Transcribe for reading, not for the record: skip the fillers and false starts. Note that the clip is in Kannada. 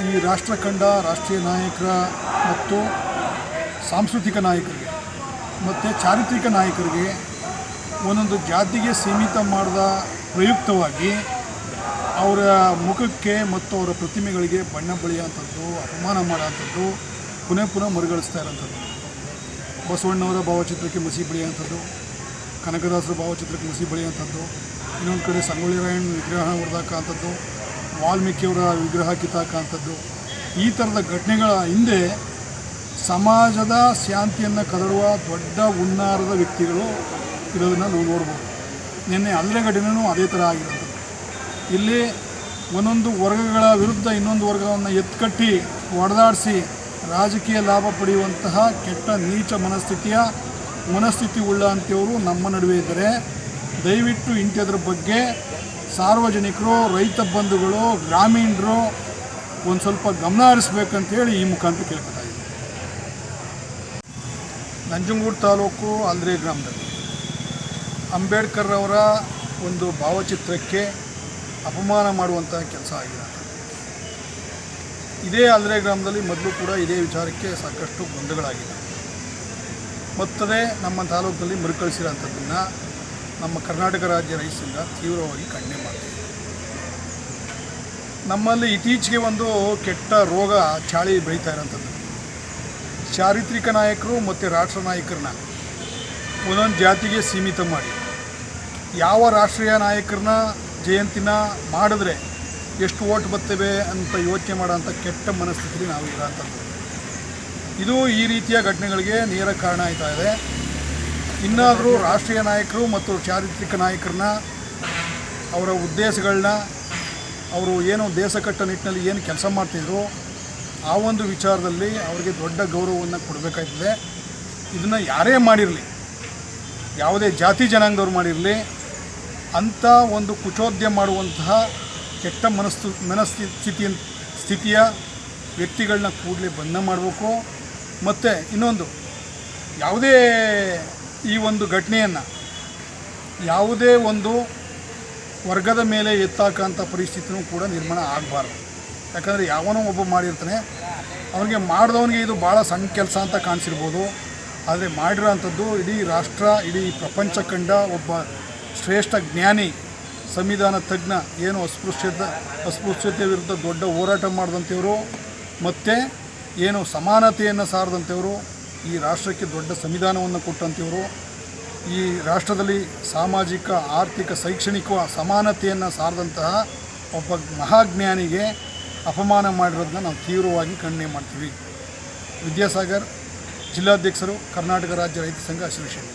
ಈ ರಾಷ್ಟ್ರ ಕಂಡ ರಾಷ್ಟ್ರೀಯ ನಾಯಕರ ಮತ್ತು ಸಾಂಸ್ಕೃತಿಕ ನಾಯಕರಿಗೆ ಮತ್ತು ಚಾರಿತ್ರಿಕ ನಾಯಕರಿಗೆ ಒಂದೊಂದು ಜಾತಿಗೆ ಸೀಮಿತ ಮಾಡಿದ ಪ್ರಯುಕ್ತವಾಗಿ ಅವರ ಮುಖಕ್ಕೆ ಮತ್ತು ಅವರ ಪ್ರತಿಮೆಗಳಿಗೆ ಬಣ್ಣ ಬಳಿಯುವಂಥದ್ದು, ಅಪಮಾನ ಮಾಡೋಂಥದ್ದು, ಪುನಃ ಮರುಗಳಿಸ್ತಾ ಇರೋಂಥದ್ದು. ಬಸವಣ್ಣವರ ಭಾವಚಿತ್ರಕ್ಕೆ ಮಸಿ ಬಳಿಯುವಂಥದ್ದು, ಕನಕದಾಸರ ಭಾವಚಿತ್ರಕ್ಕೆ ಮಸಿ ಬಳಿಯುವಂಥದ್ದು, ಇನ್ನೊಂದು ಕಡೆ ಸಂಗೊಳ್ಳಿ ರಾಯಣ್ಣ ವಿಗ್ರಹ ಹೊಡೆದಾಕಂಥದ್ದು, ವಾಲ್ಮೀಕಿಯವರ ವಿಗ್ರಹ ಕಿತ್ತಾಕಂಥದ್ದು. ಈ ಥರದ ಘಟನೆಗಳ ಹಿಂದೆ ಸಮಾಜದ ಶಾಂತಿಯನ್ನು ಕದಡುವ ದೊಡ್ಡ ಹುನ್ನಾರದ ವ್ಯಕ್ತಿಗಳು ಇರೋದನ್ನು ನಾವು ನೋಡ್ಬೋದು. ನಿನ್ನೆ ಅಲ್ಲೇ ಘಟನೆಯೂ ಅದೇ ಥರ ಆಗಿರೋದು. ಇಲ್ಲಿ ಒಂದೊಂದು ವರ್ಗಗಳ ವಿರುದ್ಧ ಇನ್ನೊಂದು ವರ್ಗವನ್ನು ಎತ್ಕಟ್ಟಿ ಹೊಡೆದಾಡಿಸಿ ರಾಜಕೀಯ ಲಾಭ ಪಡೆಯುವಂತಹ ಕೆಟ್ಟ ನೀಚ ಮನಸ್ಥಿತಿ ಉಳ್ಳ ಅಂಥವರು ನಮ್ಮ ನಡುವೆ ಇದ್ದರೆ ದಯವಿಟ್ಟು ಇಂಥದ್ರ ಬಗ್ಗೆ ಸಾರ್ವಜನಿಕರು, ರೈತ ಬಂಧುಗಳು, ಗ್ರಾಮೀಣರು ಒಂದು ಸ್ವಲ್ಪ ಗಮನ ಹರಿಸ್ಬೇಕಂತೇಳಿ ಈ ಮುಖಾಂತರ ಕೇಳ್ಕೊತಾ ಇದ್ದೀವಿ. ನಂಜನಗೂಡು ತಾಲೂಕು ಅಲ್ದ್ರೆ ಗ್ರಾಮದಲ್ಲಿ ಅಂಬೇಡ್ಕರ್ ಅವರ ಒಂದು ಭಾವಚಿತ್ರಕ್ಕೆ ಅಪಮಾನ ಮಾಡುವಂಥ ಕೆಲಸ ಆಗಿದೆ. ಇದೇ ಅಲ್ದ್ರೆ ಗ್ರಾಮದಲ್ಲಿ ಮೊದಲು ಕೂಡ ಇದೇ ವಿಚಾರಕ್ಕೆ ಸಾಕಷ್ಟು ಗೊಂದಲಗಳಾಗಿದೆ. ಮತ್ತದೇ ನಮ್ಮ ತಾಲೂಕಿನಲ್ಲಿ ಮರುಕಳಿಸಿರೋಂಥದ್ದನ್ನು ನಮ್ಮ ಕರ್ನಾಟಕ ರಾಜ್ಯ ರೈತ ಸಂಘ ತೀವ್ರವಾಗಿ ಖಂಡನೆ ಮಾಡ್ತೀವಿ. ನಮ್ಮಲ್ಲಿ ಇತ್ತೀಚೆಗೆ ಒಂದು ಕೆಟ್ಟ ರೋಗ ಚಾಳಿ ಬೆಳೀತಾ ಇರೋಂಥದ್ದು. ಚಾರಿತ್ರಿಕ ನಾಯಕರು ಮತ್ತು ರಾಷ್ಟ್ರ ನಾಯಕರನ್ನ ಒಂದೊಂದು ಜಾತಿಗೆ ಸೀಮಿತ ಮಾಡಿ ಯಾವ ರಾಷ್ಟ್ರೀಯ ನಾಯಕರನ್ನ ಜಯಂತಿನ ಮಾಡಿದ್ರೆ ಎಷ್ಟು ಓಟ್ ಬರ್ತವೆ ಅಂತ ಯೋಚನೆ ಮಾಡೋಂಥ ಕೆಟ್ಟ ಮನಸ್ಥಿತಿಲಿ ನಾವು ಇರೋಂಥದ್ದು. ಇದು ಈ ರೀತಿಯ ಘಟನೆಗಳಿಗೆ ನೇರ ಕಾರಣ ಆಯ್ತಾ ಇದೆ. ಇನ್ನಾದರೂ ರಾಷ್ಟ್ರೀಯ ನಾಯಕರು ಮತ್ತು ಚಾರಿತ್ರಿಕ ನಾಯಕರನ್ನ ಅವರ ಉದ್ದೇಶಗಳನ್ನ, ಅವರು ಏನು ದೇಶ ಕಟ್ಟ ನಿಟ್ಟಿನಲ್ಲಿ ಏನು ಕೆಲಸ ಮಾಡ್ತಿದ್ರು ಆ ಒಂದು ವಿಚಾರದಲ್ಲಿ ಅವರಿಗೆ ದೊಡ್ಡ ಗೌರವವನ್ನು ಕೊಡಬೇಕಾಗ್ತದೆ. ಇದನ್ನು ಯಾರೇ ಮಾಡಿರಲಿ, ಯಾವುದೇ ಜಾತಿ ಜನಾಂಗದವ್ರು ಮಾಡಿರಲಿ, ಅಂಥ ಒಂದು ಕುಚೋದ್ಯ ಮಾಡುವಂತಹ ಕೆಟ್ಟ ಸ್ಥಿತಿಯ ವ್ಯಕ್ತಿಗಳನ್ನ ಕೂಡಲೇ ಬಂಧ ಮಾಡಬೇಕು. ಮತ್ತು ಇನ್ನೊಂದು, ಯಾವುದೇ ಈ ಒಂದು ಘಟನೆಯನ್ನು ಯಾವುದೇ ಒಂದು ವರ್ಗದ ಮೇಲೆ ಎತ್ತಾಕಂಥ ಪರಿಸ್ಥಿತಿನೂ ಕೂಡ ನಿರ್ಮಾಣ ಆಗಬಾರ್ದು. ಯಾಕಂದರೆ ಯಾವನೋ ಒಬ್ಬ ಮಾಡಿರ್ತಾನೆ, ಅವನಿಗೆ ಮಾಡಿದವನಿಗೆ ಇದು ಭಾಳ ಸಣ್ಣ ಕೆಲಸ ಅಂತ ಕಾಣಿಸಿರ್ಬೋದು. ಆದರೆ ಮಾಡಿರೋ ಅಂಥದ್ದು ಇಡೀ ರಾಷ್ಟ್ರ, ಇಡೀ ಪ್ರಪಂಚ ಕಂಡ ಒಬ್ಬ ಶ್ರೇಷ್ಠ ಜ್ಞಾನಿ, ಸಂವಿಧಾನ ತಜ್ಞ, ಏನು ಅಸ್ಪೃಶ್ಯತೆ ವಿರುದ್ಧ ದೊಡ್ಡ ಹೋರಾಟ ಮಾಡಿದಂಥವರು ಮತ್ತು ಏನು ಸಮಾನತೆಯನ್ನು ಸಾರದಂಥವರು, ಈ ರಾಷ್ಟ್ರಕ್ಕೆ ದೊಡ್ಡ ಸಂವಿಧಾನವನ್ನು ಕೊಟ್ಟಂಥವರು, ಈ ರಾಷ್ಟ್ರದಲ್ಲಿ ಸಾಮಾಜಿಕ, ಆರ್ಥಿಕ, ಶೈಕ್ಷಣಿಕ ಸಮಾನತೆಯನ್ನು ಸಾರದಂತಹ ಒಬ್ಬ ಮಹಾಜ್ಞಾನಿಗೆ ಅಪಮಾನ ಮಾಡಿರೋದನ್ನ ನಾವು ತೀವ್ರವಾಗಿ ಖಂಡನೆ ಮಾಡ್ತೀವಿ. ವಿದ್ಯಾಸಾಗರ್, ಜಿಲ್ಲಾಧ್ಯಕ್ಷರು, ಕರ್ನಾಟಕ ರಾಜ್ಯ ರೈತ ಸಂಘ ಅಸೋಸಿಯೇಷನ್.